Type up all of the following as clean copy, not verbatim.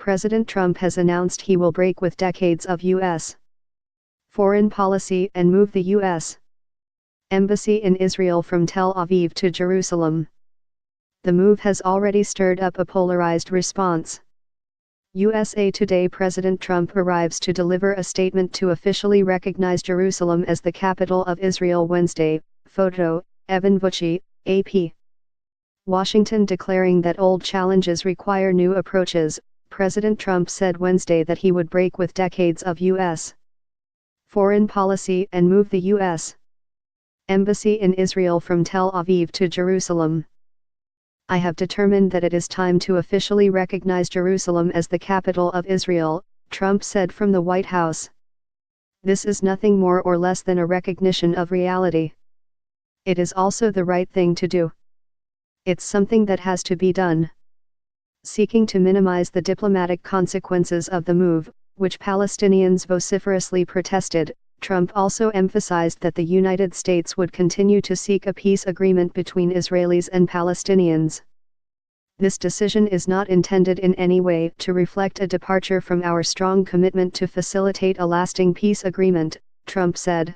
President Trump has announced he will break with decades of U.S. foreign policy and move the U.S. Embassy in Israel from Tel Aviv to Jerusalem. The move has already stirred up a polarized response. USA Today President Trump arrives to deliver a statement to officially recognize Jerusalem as the capital of Israel Wednesday. Photo, Evan Vucci, AP. Washington declaring that old challenges require new approaches. President Trump said Wednesday that he would break with decades of U.S. foreign policy and move the U.S. Embassy in Israel from Tel Aviv to Jerusalem. I have determined that it is time to officially recognize Jerusalem as the capital of Israel, Trump said from the White House. This is nothing more or less than a recognition of reality. It is also the right thing to do. It's something that has to be done. Seeking to minimize the diplomatic consequences of the move, which Palestinians vociferously protested, Trump also emphasized that the United States would continue to seek a peace agreement between Israelis and Palestinians. This decision is not intended in any way to reflect a departure from our strong commitment to facilitate a lasting peace agreement, Trump said.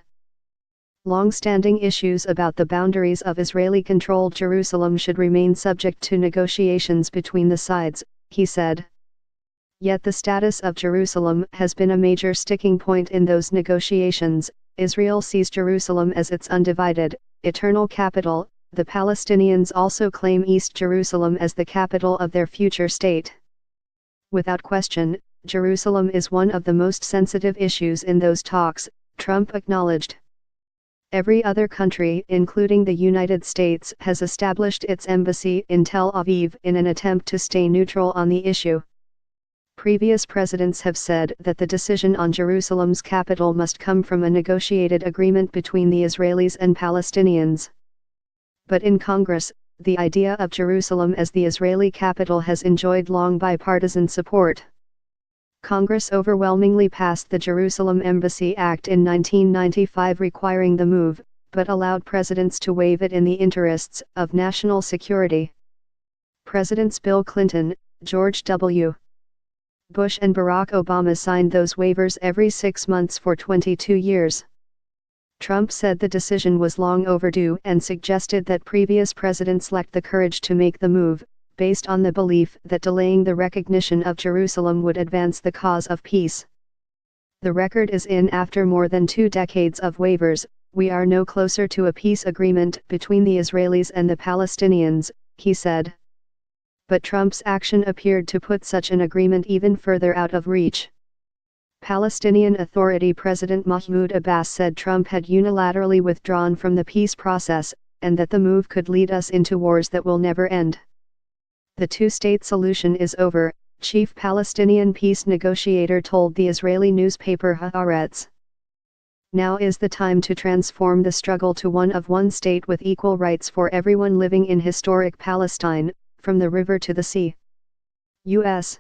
Long-standing issues about the boundaries of Israeli-controlled Jerusalem should remain subject to negotiations between the sides, he said. Yet the status of Jerusalem has been a major sticking point in those negotiations. Israel sees Jerusalem as its undivided, eternal capital. The Palestinians also claim East Jerusalem as the capital of their future state. Without question, Jerusalem is one of the most sensitive issues in those talks, Trump acknowledged. Every other country, including the United States, has established its embassy in Tel Aviv in an attempt to stay neutral on the issue. Previous presidents have said that the decision on Jerusalem's capital must come from a negotiated agreement between the Israelis and Palestinians. But in Congress, the idea of Jerusalem as the Israeli capital has enjoyed long bipartisan support. Congress overwhelmingly passed the Jerusalem Embassy Act in 1995 requiring the move, but allowed presidents to waive it in the interests of national security. Presidents Bill Clinton, George W. Bush and Barack Obama signed those waivers every 6 months for 22 years. Trump said the decision was long overdue and suggested that previous presidents lacked the courage to make the move, based on the belief that delaying the recognition of Jerusalem would advance the cause of peace. The record is in after more than 2 decades of waivers, we are no closer to a peace agreement between the Israelis and the Palestinians, he said. But Trump's action appeared to put such an agreement even further out of reach. Palestinian Authority President Mahmoud Abbas said Trump had unilaterally withdrawn from the peace process, and that the move could lead us into wars that will never end. The two-state solution is over, chief Palestinian peace negotiator told the Israeli newspaper Haaretz. Now is the time to transform the struggle to one of one state with equal rights for everyone living in historic Palestine, from the river to the sea. U.S.